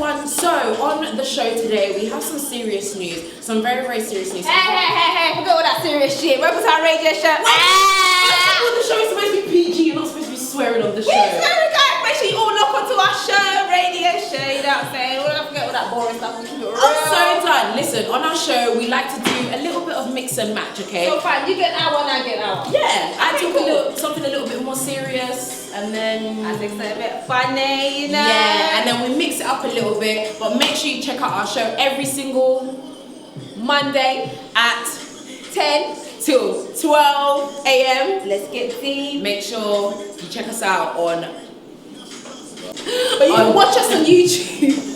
everyone. So on the show today we have some serious news, some very, very serious news. Hey, forget all that serious shit. Welcome to our radio show. The show is supposed to be PG, you're not supposed to be swearing on the show. Make sure you all look onto our show, radio show, you know what I'm saying? We're not forget all that boring stuff. I'm so done. Listen, on our show we like to do a little bit of mix and match, okay? So fine, you get an hour and I get an hour. Yeah, I talk something a little bit more serious, and then I think something a bit funny, you know? Yeah, and then we mix it up a little bit. But make sure you check out our show every single Monday at 10 till 12 a.m. Let's get deep. Make sure you check us out on. But you can watch us on YouTube.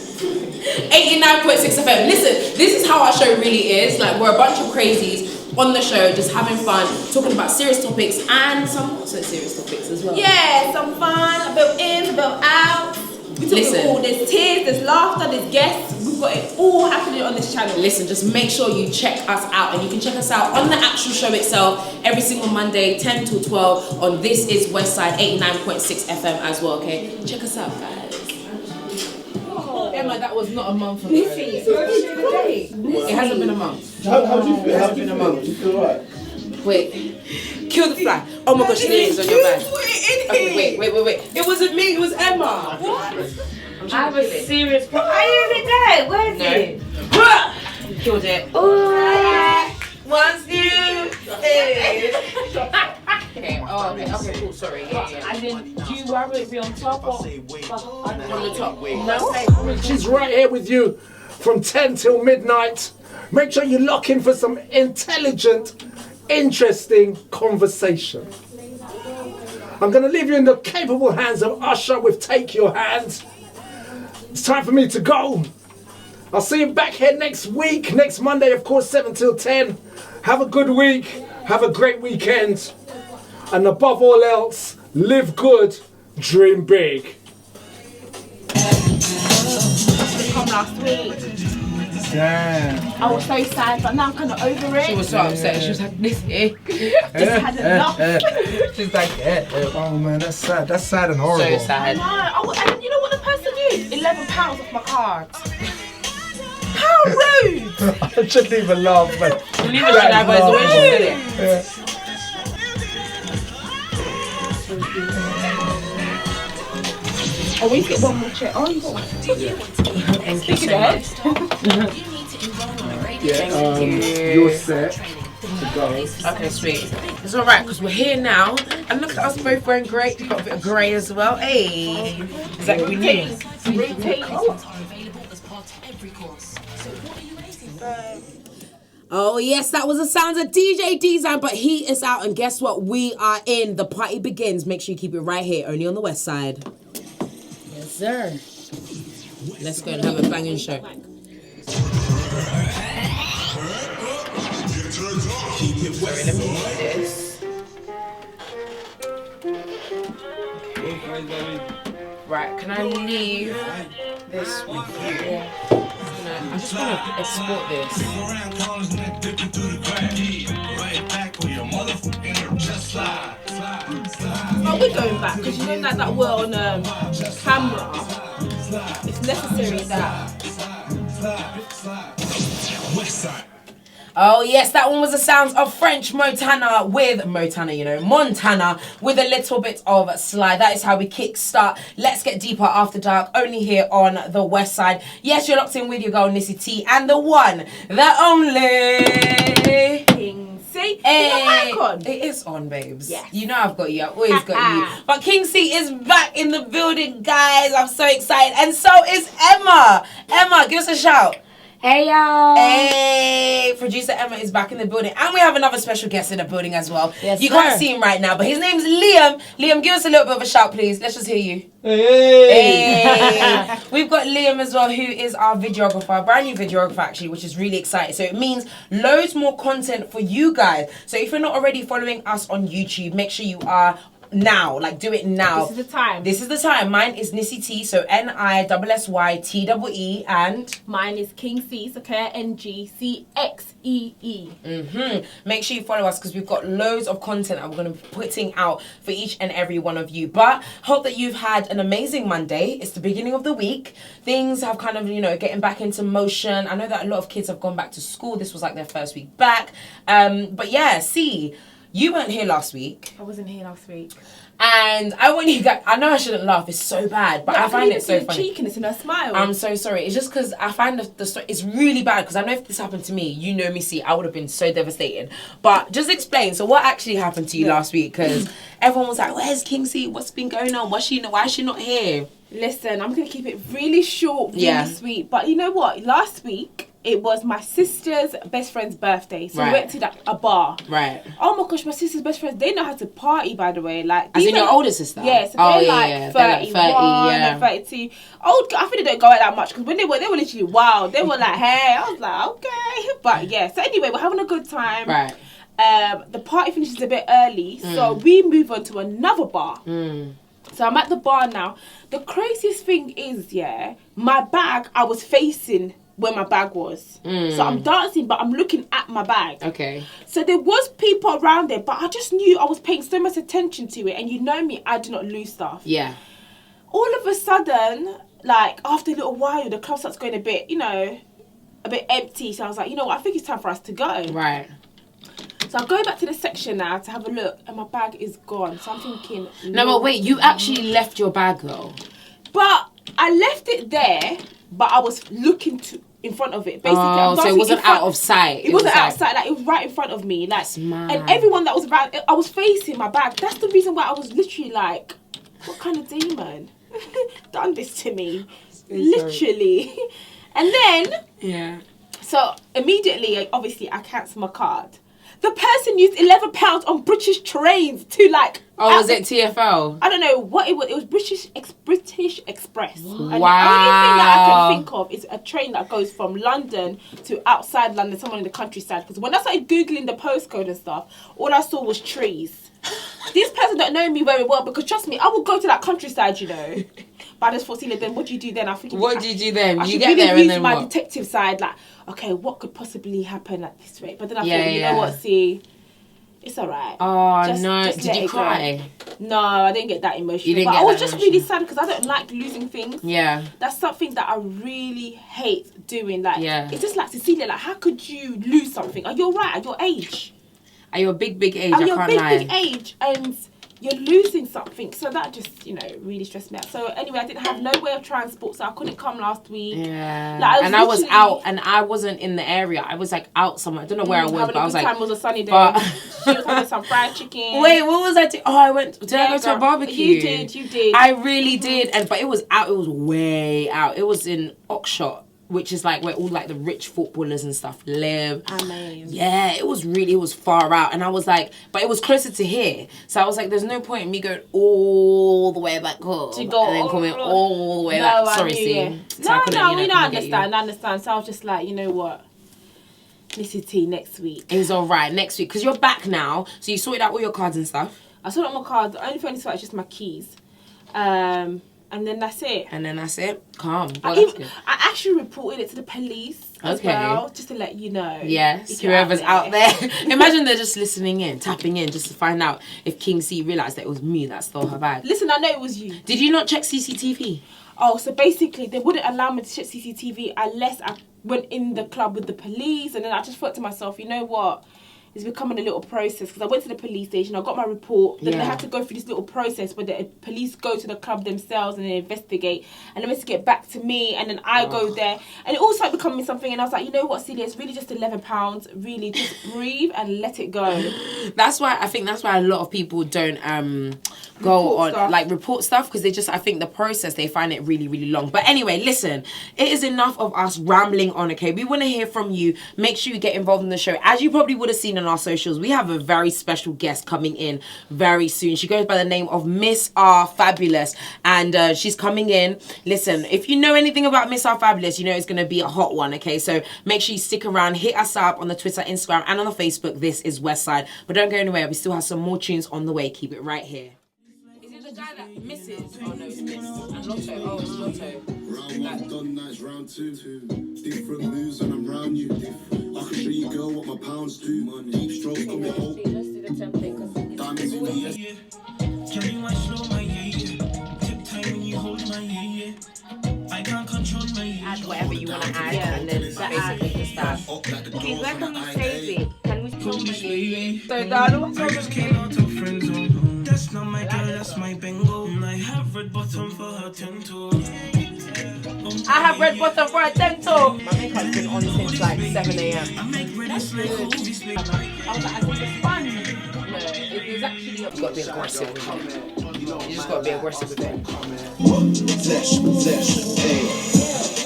89.6 FM. Listen, this is how our show really is. Like, we're a bunch of crazies on the show, just having fun, talking about serious topics and some not so serious topics as well. Yeah, some fun, a bit of in, a bit of out. We talk all, there's tears, there's laughter, there's guests. We've got it all happening on this channel. Listen, just make sure you check us out, and you can check us out on the actual show itself every single Monday, 10 till 12 on This Is Westside 89.6 FM as well, okay? Check us out, guys. Emma, that was not a month ago. Nissy, It hasn't been a month. How do you feel? It hasn't been a month. Do you feel right? Wait. Kill the fly. Oh my gosh, the name's on your bag. Okay, wait. It wasn't me, it was Emma. What? I have a serious problem. Are you even there? Where is it? You killed it. Once you. Okay, cool, sorry. Yeah. And then, do you rather it be on top or On the top. no? She's right here with you from 10 till midnight. Make sure you lock in for some intelligent, interesting conversation. I'm going to leave you in the capable hands of Usher with Take Your Hand. It's time for me to go. I'll see you back here next week, next Monday, of course, 7 till 10. Have a good week. Have a great weekend. And above all else, live good, dream big. Come last week. Damn. I was so sad, but now I'm kind of over it. She was so upset. She was like, Nissy. Just had enough. She's like, Oh man, that's sad. That's sad and horrible. so I sad. know. And you know what the person did? £11 off my card. How rude! I shouldn't even laugh, but You leave it to that, but it's the way she said it. Oh, we get one more check. Oh, you got one. Thank you so much. You're set to go. Okay, sweet. It's alright, because we're here now. And look at us both wearing grey. You've got a bit of grey as well. Hey. Is that what we need? Oh yes, that was the sounds of DJ Design, but he is out, and guess what? We are in. The party begins. Make sure you keep it right here, only on the West Side. Yes, sir. Let's go and have a banging show. Alright, let me do this. Right, can I leave this with you? I just want to export this. Oh, we're going back because you know that we're on camera. It's necessary that. Oh yes, that one was the sounds of French Montana with Montana with a little bit of slide. That is how we kickstart Let's Get Deeper After Dark, only here on the West Side. Yes, you're locked in with your girl Nissy T and the one, the only King C. Hey. Is the mic on? It is on, babes. Yes. You know I've got you. I've always got you. But King C is back in the building, guys. I'm so excited, and so is Emma. Emma, give us a shout. Hey y'all. Hey, producer Emma is back in the building, and we have another special guest in the building as well. Yes, you sir. can't see him right now, but his name's Liam. Liam, give us a little bit of a shout, please. Let's just hear you. Hey. Hey. We've got Liam as well, who is our videographer, brand new videographer actually, which is really exciting. So it means loads more content for you guys. So if you're not already following us on YouTube, make sure you are now. Like, do it now. This is the time. This is the time. Mine is Nissy T, so NISSYTEE, and mine is King C, so KNGCXEE. Make sure you follow us because we've got loads of content that we're going to be putting out for each and every one of you. But hope that you've had an amazing Monday. It's the beginning of the week. Things have kind of, getting back into motion. I know that a lot of kids have gone back to school. This was like their first week back. But yeah, see, you weren't here last week. I wasn't here last week. And I want you guys, I know I shouldn't laugh, it's so bad, but I find it so funny. Cheekiness in her smile. I'm so sorry. It's just because I find the story, it's really bad, because I know if this happened to me, me, see, I would have been so devastated. But just explain, so what actually happened to you last week? Because everyone was like, where's King C? What's been going on? Why is she not here? Listen, I'm going to keep it really short, really sweet. But you know what? Last week, it was my sister's best friend's birthday. So we went to a bar. Right. Oh my gosh, my sister's best friends, they know how to party, by the way. Like, as in your older sister? Yeah, so they're 31 and 32. Old, I think they don't go out that much because when they were literally wild. They were like, hey. I was like, okay. But yeah, so anyway, we're having a good time. Right. The party finishes a bit early, so we move on to another bar. So I'm at the bar now. The craziest thing is, my bag, I was facing where my bag was. So I'm dancing, but I'm looking at my bag. Okay. So there was people around there, but I just knew I was paying so much attention to it. And you know me, I do not lose stuff. Yeah. All of a sudden, like, after a little while, the club starts going a bit empty. So I was like, you know what, I think it's time for us to go. Right. So I go back to the section now to have a look, and my bag is gone. So I'm thinking... No, but wait, you actually left your bag, though. But I left it there, but I was looking in front of it. Basically, so it wasn't out of sight. It wasn't outside. Like, it was right in front of me. Like, that's mad. And everyone that was around, I was facing my bag. That's the reason why I was literally like, what kind of demon done this to me? Literally. And then... Yeah. So immediately, obviously, I cancelled my card. The person used £11 on British trains to like... Oh, was it TFL? I don't know what it was. It was British Express. Wow. And the only thing that I can think of is a train that goes from London to outside London, somewhere in the countryside. Because when I started Googling the postcode and stuff, all I saw was trees. This person don't know me very well because trust me, I will go to that countryside, But I just thought, then what do you do then? What do you do then? You get there and then my what? detective side, like, okay, what could possibly happen at this rate? But then I thought, you know what, see, it's alright. Oh, no. Did you cry? No, I didn't get that emotional. You didn't but get I was that just emotional. really sad because I don't like losing things. Yeah. That's something that I really hate doing. Like, it's just like, Cecilia, like, how could you lose something? Are you alright at your age? At your big age, at I your can't big, lie. big age, and you're losing something. So that just, really stressed me out. So anyway, I didn't have no way of transport, so I couldn't come last week. Yeah. Like, I was out, and I wasn't in the area. I was like out somewhere. I don't know where I was, but I was like... It was a sunny day. But... She was having some fried chicken. Wait, what was I doing? Oh, I went... Did I go to a barbecue? You did. I really did. But it was out. It was way out. It was in Oxshott, which is like where all like the rich footballers and stuff live. Amazing. Yeah, it was far out. And I was like, but it was closer to here. So I was like, there's no point in me going all the way back home. To go and then coming all the way back. Sorry, see. So I understand. So I was just like, you know what? Nissy T next week. It's alright, next week. Because you're back now. So you sorted out all your cards and stuff. I sorted out my cards. The only thing I need to sort is just my keys. And then that's it. Calm. Well, I actually reported it to the police as well, just to let you know. Yes, whoever's out there. Imagine they're just listening in, tapping in, just to find out if King C realised that it was me that stole her bag. Listen, I know it was you. Did you not check CCTV? Oh, so basically they wouldn't allow me to check CCTV unless I went in the club with the police. And then I just thought to myself, you know what? It's becoming a little process because I went to the police station, I got my report, then they had to go through this little process where the police go to the club themselves and they investigate and they get back to me and then I go there and it all started becoming something and I was like, you know what, Celia, it's really just £11, really just breathe and let it go. That's why a lot of people don't report stuff because I think the process, they find it really, really long. But anyway, listen, it is enough of us rambling on, okay? We want to hear from you. Make sure you get involved in the show. As you probably would have seen on our socials, we have a very special guest coming in very soon. She goes by the name of Miss R Fabulous and she's coming in. Listen, if you know anything about Miss R Fabulous, you know it's going to be a hot one, okay? So make sure you stick around, hit us up on the Twitter, Instagram and on the Facebook. This is Westside. But don't go anywhere, we still have some more tunes on the way. Keep it right here. the guy that misses. Oh no, it's Miss. And Lotto. Oh, it's Lotto. Round one done, nice round two. Different moves when I'm round you. I can show you, girl, what my pounds do. Deep strokes coming home. Let's do the template because Diamonds in the Yeah. Can you watch slow my yeah? Tip time when you hold my yeah. I can't control my Add whatever you want to add, and then basically just that. please, where can we save it? Can we store my name? So, Donald, I just came out of friend zone. That's not my girl, that's my bingo. And I have red bottom for her tento. I have red bottom for a tento. My makeup's been on since like 7 a.m. I make ready like Kobe's play. I was like, I think it's fun. No, it was actually. You gotta be aggressive with it. You just gotta be aggressive with it.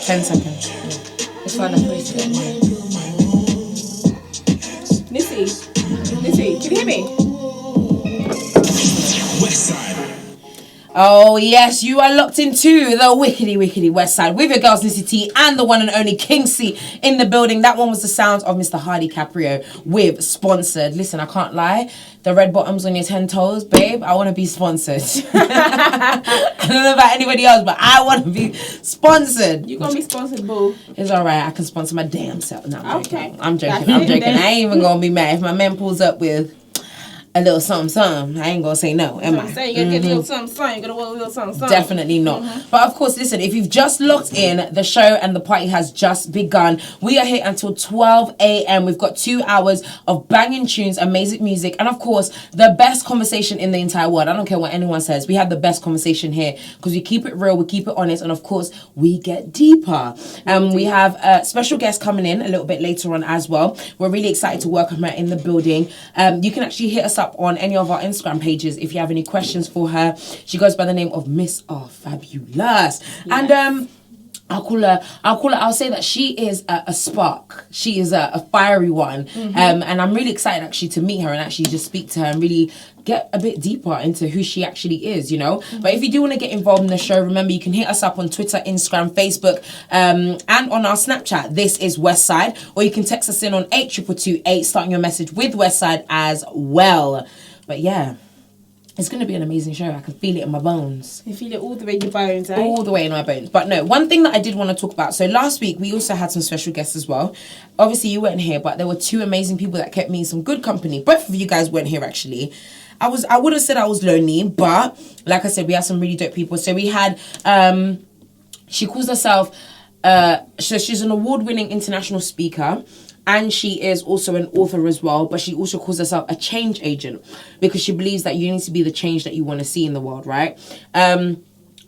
10 seconds. It's fine, I'm free today. Nissy, can you hear me? Westside. Oh yes, you are locked into the wickedy Westside with your girls Nissy T and the one and only King C in the building. That one was the sounds of Mr. Hardy Caprio with Sponsored. Listen, I can't lie. The red bottoms on your 10 toes, babe. I want to be sponsored. I don't know about anybody else, but I want to be sponsored. You gonna be sponsored, boo? It's alright. I can sponsor my damn self. No, I'm Okay. joking. I'm joking. That's I'm it joking. then. I ain't even gonna be mad if my man pulls up with a little something. I ain't gonna say no, am I? I'm saying you're gonna get a little something, you're gonna want a little something. Definitely not. But of course, listen, if you've just locked in, the show and the party has just begun. We are here until 12 a.m. We've got 2 hours of banging tunes, amazing music, and of course, the best conversation in the entire world. I don't care what anyone says. We have the best conversation here because we keep it real, we keep it honest, and of course, we get deeper. We have a special guest coming in a little bit later on as well. We're really excited to welcome her in the building. You can actually hit us up on any of our Instagram pages if you have any questions for her. She goes by the name of Miss R Fabulous. Yes. And I'll say that she is a spark. She is a fiery one. And I'm really excited actually to meet her and actually just speak to her and really get a bit deeper into who she actually is, you know. But if you do want to get involved in the show, remember you can hit us up on Twitter, Instagram, Facebook, and on our Snapchat. This is Westside, or you can text us in on 82228, starting your message with Westside as well. But yeah, it's going to be an amazing show. I can feel it in my bones. You feel it all the way in your bones, eh? All the way in my bones. But no, one thing that I did want to talk about. So last week, we also had some special guests as well. Obviously, you weren't here, but there were two amazing people that kept me in some good company. Both of you guys weren't here, actually. I would have said I was lonely, but like I said, we had some really dope people. So we had, she calls herself, so she's an award-winning international speaker. And she is also an author as well, but she also calls herself a change agent because she believes that you need to be the change that you want to see in the world, right?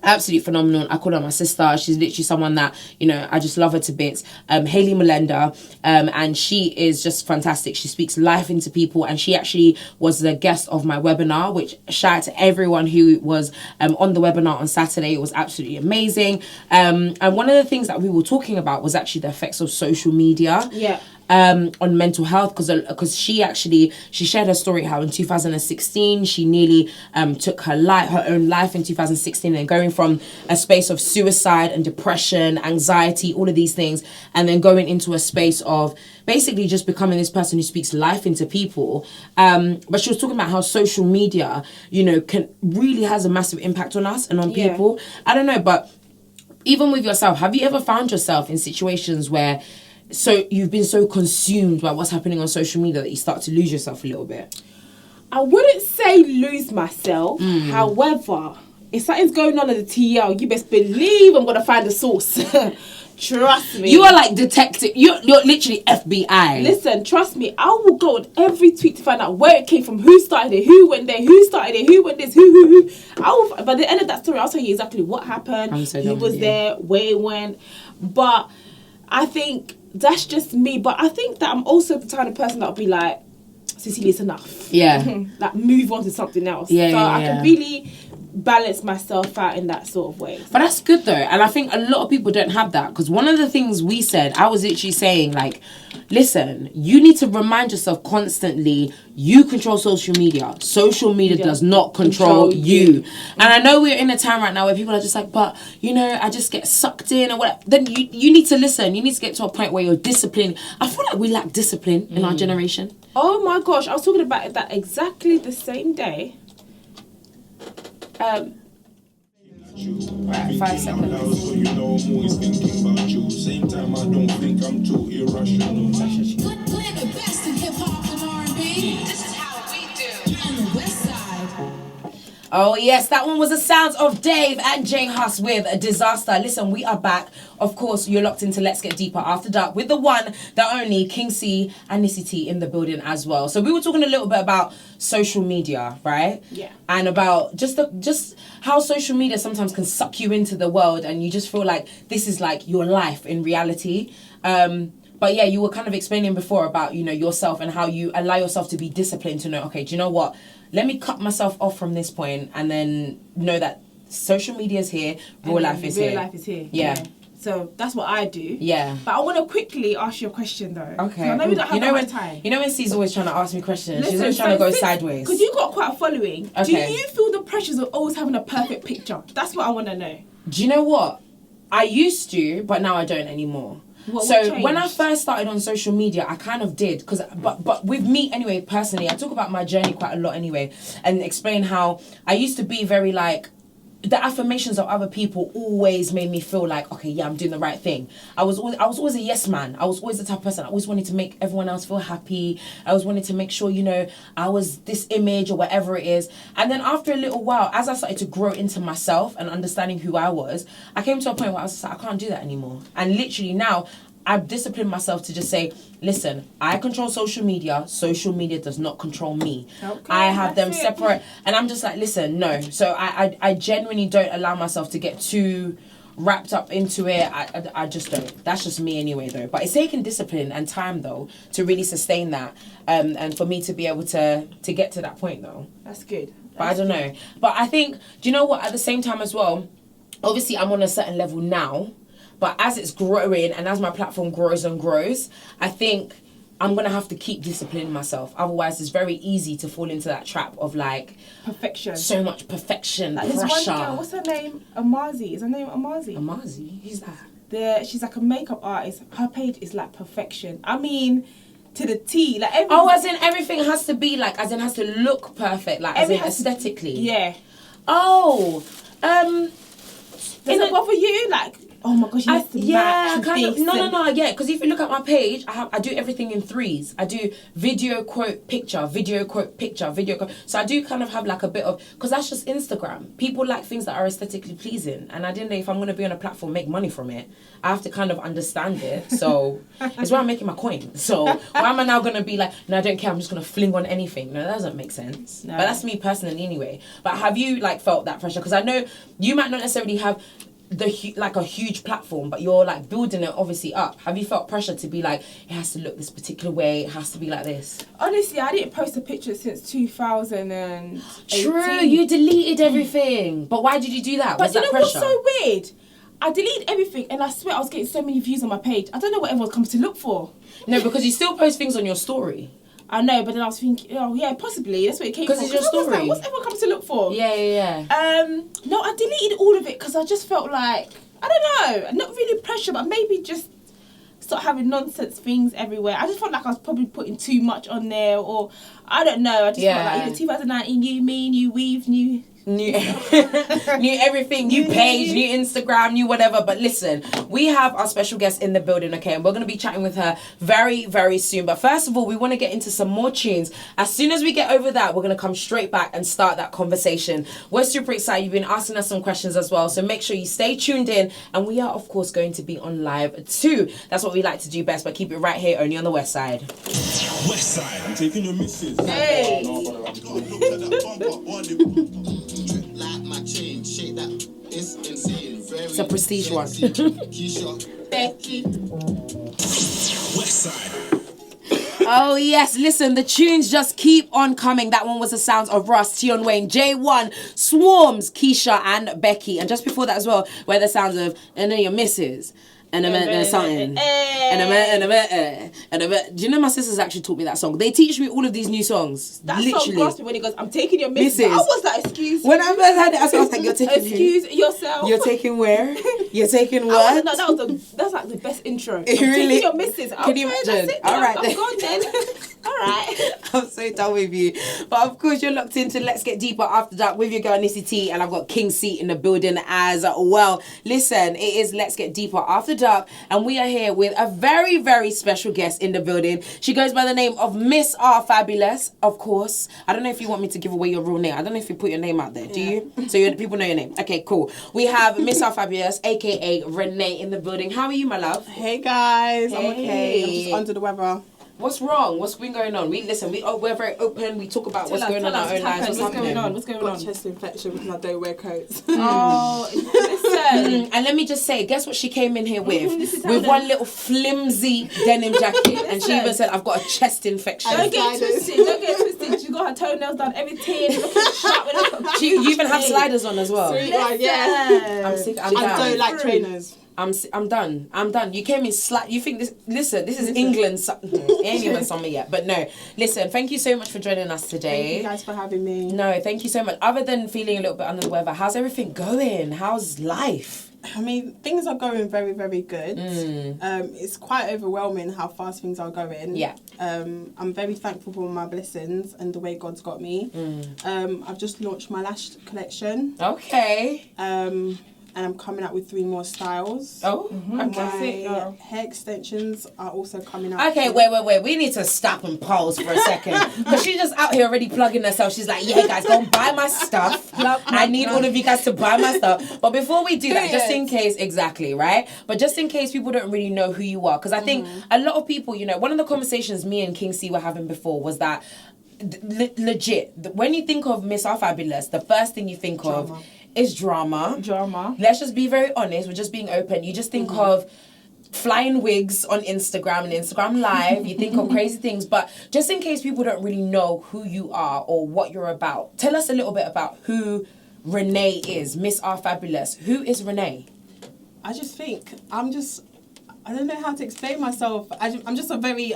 Absolutely phenomenal. I call her my sister. She's literally someone that, you know, I just love her to bits. Hayley Melenda, and she is just fantastic. She speaks life into people, and she actually was the guest of my webinar, which shout out to everyone who was on the webinar on Saturday. It was absolutely amazing. And one of the things that we were talking about was actually the effects of social media. Yeah. On mental health, because she shared her story how in 2016 she nearly took her own life in 2016, and going from a space of suicide and depression, anxiety, all of these things, and then going into a space of basically just becoming this person who speaks life into people. But she was talking about how social media, you know, really has a massive impact on us and on people. I don't know, but even with yourself, have you ever found yourself in situations where you've been so consumed by what's happening on social media that you start to lose yourself a little bit? I wouldn't say lose myself. However, if something's going on at the TL, you best believe I'm going to find the source. Trust me. You are like detective. You're literally FBI. Listen, trust me. I will go on every tweet to find out where it came from, who started it, who went there, who started it, who went this, who. By the end of that story, I'll tell you exactly what happened, who was there, where it went. But I think that's just me. But I think that I'm also the kind of person that'll be like, Cecilia, it's enough. Yeah. Like, move on to something else. Yeah, so yeah, I can really balance myself out in that sort of way. But that's good though. And I think a lot of people don't have that, because one of the things we said, I was literally saying, like, listen, you need to remind yourself constantly, you control social media. Social media does not control you. And I know we're in a time right now where people are just like, but, you know, I just get sucked in or whatever. Then you need to listen. You need to get to a point where you're disciplined. I feel like we lack discipline in our generation. Oh my gosh, I was talking about that exactly the same day. Right, 5 seconds. So you know I'm always thinking about you. Same time, I don't think I'm too irrational. Playing the best in hip hop and R&B. This is how we do on the West Side. Oh yes, that one was the sounds of Dave and J Huss with a Disaster. Listen, we are back. Of course, you're locked into Let's Get Deeper After Dark with the one, the only King C and Nissy T in the building as well. So we were talking a little bit about social media, right? Yeah. And about just how social media sometimes can suck you into the world, and you just feel like this is like your life in reality. But yeah, you were kind of explaining before about, you know, yourself and how you allow yourself to be disciplined to know, okay, do you know what? Let me cut myself off from this point and then know that social media is here, real life is here. Real life is here. Yeah. So that's what I do. Yeah. But I want to quickly ask you a question though. Okay. I know we don't have that much time. You know when C's always trying to ask me questions? Listen, She's always trying to go sideways. Because you got quite a following. Do Okay. you feel the pressures of always having a perfect picture? That's what I want to know. Do you know what? I used to, but now I don't anymore. What So when I changed? first started on social media, I kind of did, but with me anyway, personally, I talk about my journey quite a lot anyway, and explain how I used to be very like, the affirmations of other people always made me feel like, okay, yeah, I'm doing the right thing. I was always a yes man. I was always the type of person. I always wanted to make everyone else feel happy. I always wanted to make sure, you know, I was this image or whatever it is. And then after a little while, as I started to grow into myself and understanding who I was, I came to a point where I was like, I can't do that anymore. And literally now, I've disciplined myself to just say, listen, I control social media. Social media does not control me. Okay, I have them that's it. separate. And I'm just like, listen, no. So I genuinely don't allow myself to get too wrapped up into it. I just don't. That's just me anyway, though. But it's taken discipline and time, though, to really sustain that. And for me to be able to get to that point, though. That's good. But I don't know. But I think, do you know what? At the same time as well, obviously I'm on a certain level now. But as it's growing and as my platform grows and grows, I think I'm going to have to keep disciplining myself. Otherwise, it's very easy to fall into that trap of like... Perfection. So much perfection, Like, there's pressure. one girl, what's her name? Amazi. Is her name Amazi? Amazi? Who's that? She's like a makeup artist. Her page is like perfection. I mean, to the T. Like Oh, as in everything has to be like, as in has to look perfect, like as in aesthetically. Yeah. Oh, Does it bother you? Like, oh my gosh, you have to match with kind of. this No, yeah. Because if you look at my page, I do everything in threes. I do video quote picture, video quote picture, video quote. So I do kind of have like a bit of, because that's just Instagram. People like things that are aesthetically pleasing, and I didn't know if I'm going to be on a platform make money from it, I have to kind of understand it. So it's where I'm making my coin. So why am I now going to be like, no, I don't care. I'm just going to fling on anything. No, that doesn't make sense. No. But that's me personally anyway. But have you like felt that pressure? Because I know you might not necessarily have like a huge platform, but you're like building it obviously up. Have you felt pressure to be like, it has to look this particular way, it has to be like this? Honestly, I didn't post a picture since 2018. True, you deleted everything. But why did you do that? But Was you that know pressure? what's so weird? I deleted everything and I swear I was getting so many views on my page. I don't know what everyone comes to look for. No, because you still post things on your story. I know, but then I was thinking, oh yeah, possibly. That's what it came from. Because it's your I was like, story. what's everyone comes to look for? Yeah. No, I deleted all of it because I just felt like, I don't know, not really pressure, but maybe just start having nonsense things everywhere. I just felt like I was probably putting too much on there, or I don't know. I just felt like, 2019, new weave, new everything, new page, new Instagram, new whatever. But listen, we have our special guest in the building, okay, and we're going to be chatting with her very, very soon. But first of all, we want to get into some more tunes. As soon as we get over that, we're going to come straight back and start that conversation. We're super excited. You've been asking us some questions as well, so make sure you stay tuned in, and we are of course going to be on live too. That's what we like to do best, but keep it right here only on the West Side. Westside, I'm taking your missus. Hey. Like my chain, shake that, it's insane. It's a prestige one. Becky. Westside. Oh yes, listen, the tunes just keep on coming. That one was the sounds of Russ, Tion Wayne, J1, Swarms, Keisha and Becky. And just before that as well, where the sounds of, and then your missus. And something. Do you know my sisters actually taught me that song? They teach me all of these new songs. That literally. song grasped me when he goes, I'm taking your missus. Missus. How was that excuse? When I first had it, I was like, you're taking Excuse yourself. You're taking where? You're taking I what? was, no, that's like the best intro. I'm Really? taking your missus. Can you Okay, imagine? That's it. All right I'm then. gone then. All right. I'm so done with you. But of course, you're locked into Let's Get Deeper After Dark with your girl Nissy T, and I've got King Seat in the building as well. Listen, it is Let's Get Deeper After Dark, and we are here with a very, very special guest in the building. She goes by the name of Miss R Fabulous, of course. I don't know if you want me to give away your real name. I don't know if you put your name out there. Do you? So people know your name. Okay, cool. We have Miss R Fabulous, aka Renee, in the building. How are you, my love? Hey guys, I'm Hey. okay. I'm just under the weather. What's wrong? What's been going on? We're very open. We talk about what's going on in our own lives. What's going on? What's I've going got on? chest infection because I don't wear coats. Oh, listen. And let me just say, guess what she came in here with? This is With how one little flimsy denim jacket. And she even said, I've got a chest infection. Don't get twisted. Don't get twisted. She got her toenails done, everything. Looking sharp. You even have sliders on as well. Sweet one, yeah. I'm sick. I'm I down. don't like trainers. I'm done. I'm done. You came in You think this? Listen, this is England. It ain't even summer yet. But no, listen. Thank you so much for joining us today. Thank you guys for having me. No, thank you so much. Other than feeling a little bit under the weather, how's everything going? How's life? I mean, things are going very, very good. It's quite overwhelming how fast things are going. Yeah. I'm very thankful for my blessings and the way God's got me. I've just launched my lash collection. Okay. And I'm coming out with 3 more styles. Oh, My okay. hair extensions are also coming out. Okay, wait. We need to stop and pause for a second. Because she's just out here already plugging herself. She's like, yeah, guys, go and buy my stuff. I need all of you guys to buy my stuff. But before we do that, just in case, exactly, right? But just in case people don't really know who you are. Because I think a lot of people, one of the conversations me and King C were having before was that, legit, when you think of Miss R Fabulous, the first thing you think of is drama. Let's just be very honest. We're just being open. You just think of flying wigs on Instagram and Instagram Live. You think of crazy things. But just in case people don't really know who you are or what you're about, tell us a little bit about who Renee is. Miss R Fabulous. Who is Renee? I just think I don't know how to explain myself. I'm just a very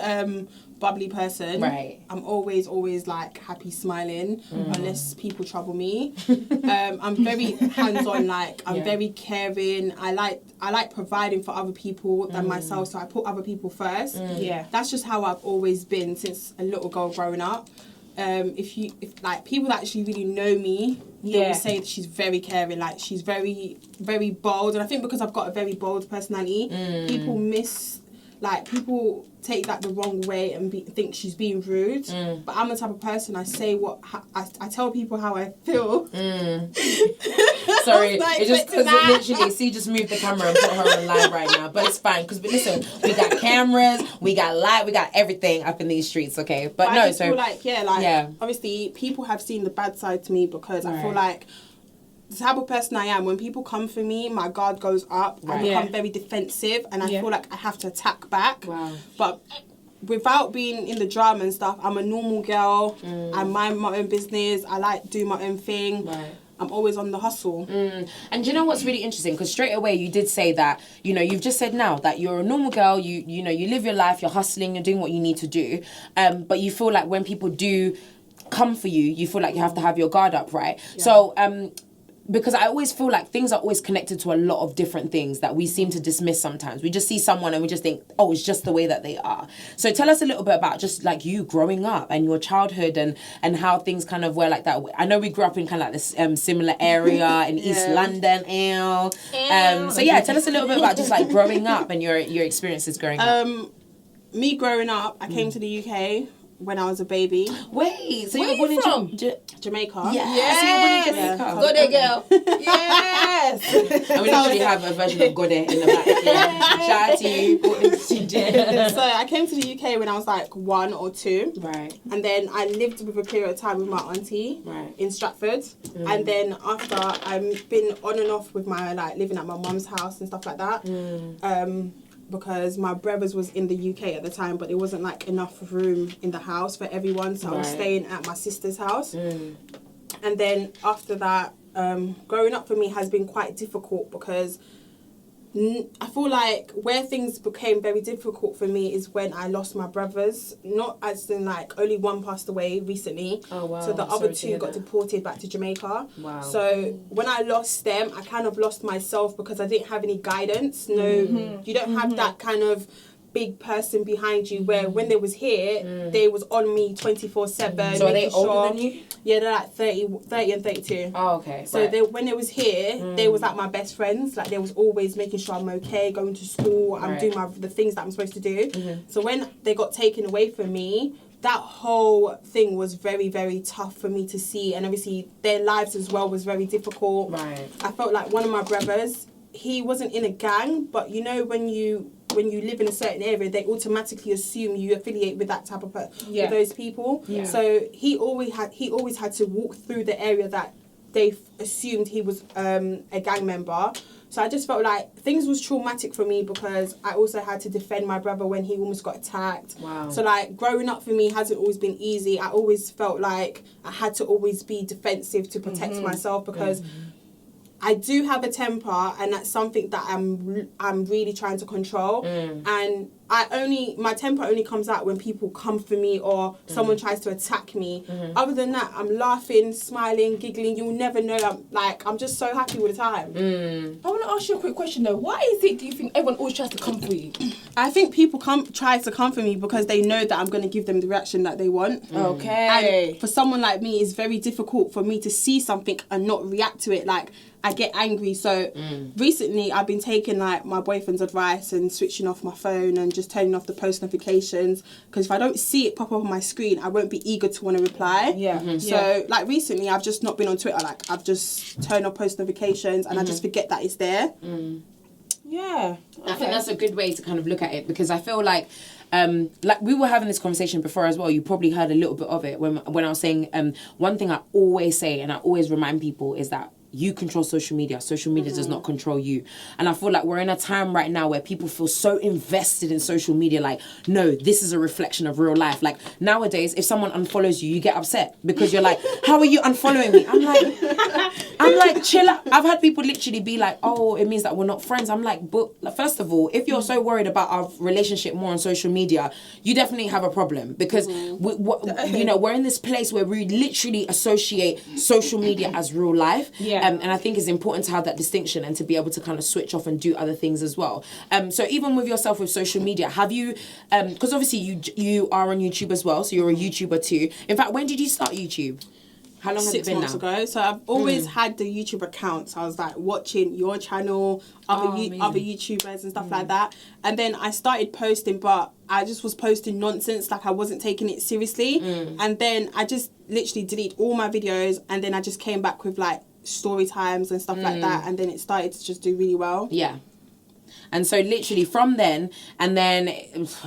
bubbly person. Right. I'm always like happy smiling unless people trouble me. I'm very hands-on, like I'm very caring. I like providing for other people than myself, so I put other people first. Yeah. That's just how I've always been since a little girl growing up. If like people that actually really know me, they will say that she's very caring, like she's very, very bold. And I think because I've got a very bold personality, people take that the wrong way and think she's being rude. But I'm the type of person, I say I tell people how I feel. Sorry, it's just because literally, C just moved the camera and put her on live right now. But it's fine, because listen, we got cameras, we got light, we got everything up in these streets, okay? But no, I just feel like, obviously people have seen the bad side to me because I feel like the type of person I am, when people come for me, my guard goes up. I become very defensive, and I feel like I have to attack back. Wow. But without being in the drama and stuff, I'm a normal girl. I mind my own business. I like do my own thing. Right. I'm always on the hustle. And you know what's really interesting? Because straight away you did say that, you've just said now that you're a normal girl, you live your life, you're hustling, you're doing what you need to do. But you feel like when people do come for you, you feel like you have to have your guard up, right? Yeah. So, because I always feel like things are always connected to a lot of different things that we seem to dismiss sometimes. We just see someone and we just think, oh, it's just the way that they are. So tell us a little bit about just like you growing up and your childhood and how things kind of were like that. I know we grew up in kind of like this similar area in East London. So yeah, tell us a little bit about just like growing up and your experiences growing up. Me growing up, I came to the UK when I was a baby. Wait, so where you were born in Jamaica. Yeah. So you were born in Jamaica. Go there, girl. Yes. And we literally have a version of Gode in the back. Yeah. Shout out to you. So I came to the UK when I was like 1 or 2. Right. And then I lived with a period of time with my auntie in Stratford. And then after, I've been on and off with my living at my mum's house and stuff like that. Because my brothers was in the UK at the time, but there wasn't like enough room in the house for everyone, so I was staying at my sister's house. And then after that, growing up for me has been quite difficult because I feel like where things became very difficult for me is when I lost my brothers. Not as in like only one passed away recently. Oh wow! So the other 2 got deported back to Jamaica. Wow! So when I lost them, I kind of lost myself because I didn't have any guidance. No, you don't have that kind of big person behind you. Where when they was here, they was on me 24/7. So are they older than you? Yeah, they're like 30 and 32. Oh, okay. So right. when they was here, they was like my best friends. Like they was always making sure I'm okay, going to school, I'm doing the things that I'm supposed to do. So when they got taken away from me, that whole thing was very, very tough for me to see. And obviously their lives as well was very difficult. Right. I felt like one of my brothers, he wasn't in a gang, but you know when you live in a certain area, they automatically assume you affiliate with that type of with those people. Yeah. So he always had to walk through the area that they assumed he was a gang member. So I just felt like things was traumatic for me because I also had to defend my brother when he almost got attacked. Wow. So like growing up for me hasn't always been easy. I always felt like I had to always be defensive to protect myself because I do have a temper, and that's something that I'm really trying to control. And my temper only comes out when people come for me or someone tries to attack me. Other than that, I'm laughing, smiling, giggling. You'll never know. I'm just so happy all the time. I want to ask you a quick question though. Why is it, do you think everyone always tries to come for you? I think people try to come for me because they know that I'm going to give them the reaction that they want. Okay. And for someone like me, it's very difficult for me to see something and not react to it. Like, I get angry. So recently I've been taking like my boyfriend's advice and switching off my phone and just turning off the post notifications, because if I don't see it pop up on my screen, I won't be eager to want to reply. So like recently I've just not been on Twitter. Like I've just turned off post notifications and I just forget that it's there. Yeah. I think that's a good way to kind of look at it, because I feel like we were having this conversation before as well. You probably heard a little bit of it when I was saying one thing I always say and I always remind people is that you control social media. Social media does not control you. And I feel like we're in a time right now where people feel so invested in social media. Like, no, this is a reflection of real life. Like nowadays, if someone unfollows you, you get upset because you're like, how are you unfollowing me? I'm like, chill out. I've had people literally be like, oh, it means that we're not friends. I'm like, but first of all, if you're so worried about our relationship more on social media, you definitely have a problem, because we're in this place where we literally associate social media as real life. And I think it's important to have that distinction and to be able to kind of switch off and do other things as well. So even with yourself with social media, have you, because obviously you are on YouTube as well, so you're a YouTuber too. In fact, when did you start YouTube? How long has it been now? 6 months ago. So I've always had the YouTube account. So I was like watching your channel, other YouTubers and stuff like that. And then I started posting, but I just was posting nonsense. Like I wasn't taking it seriously. And then I just literally deleted all my videos. And then I just came back with like story times and stuff like that. And then it started to just do really well. Yeah. And so literally from then, and then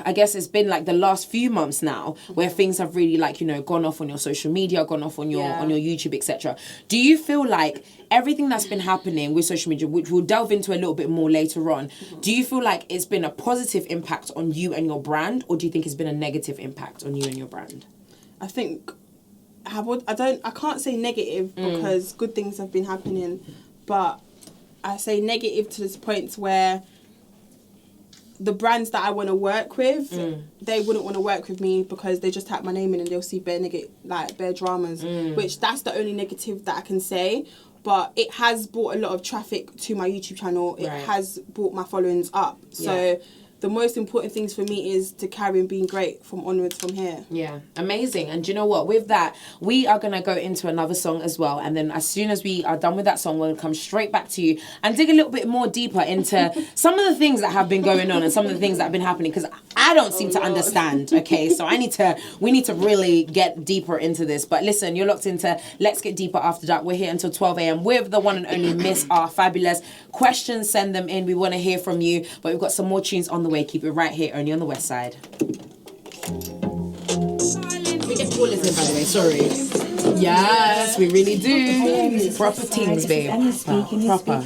I guess it's been like the last few months now where things have really like, gone off on your social media, gone off on your YouTube, etc. Do you feel like everything that's been happening with social media, which we'll delve into a little bit more later on, do you feel like it's been a positive impact on you and your brand, or do you think it's been a negative impact on you and your brand? I think I can't say negative because good things have been happening, but I say negative to this point where the brands that I want to work with, they wouldn't want to work with me because they just type my name in and they'll see bare dramas, which that's the only negative that I can say. But it has brought a lot of traffic to my YouTube channel. It has brought my followings up. So the most important things for me is to carry on being great from onwards from here. Yeah, amazing. And do you know what? With that, we are going to go into another song as well. And then as soon as we are done with that song, we'll come straight back to you and dig a little bit more deeper into some of the things that have been going on and some of the things that have been happening, because I don't seem to understand. Okay, so we need to really get deeper into this. But listen, you're locked into Let's Get Deeper After Dark. We're here until 12 a.m. with the one and only Miss R. Fabulous. Questions, send them in. We want to hear from you. But we've got some more tunes on the way. Keep it right here, only on the Westside. We get callers in, by the way. Sorry. Yes, we really do. Proper things, babe. Proper.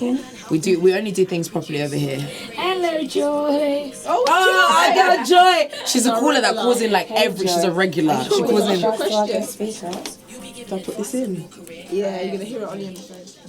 We only do things properly over here. Hello, Joy. Oh, I got Joy. She's a caller that calls in like she's a regular. She calls in. Do I put this in? Yeah, you're gonna hear it on the phone.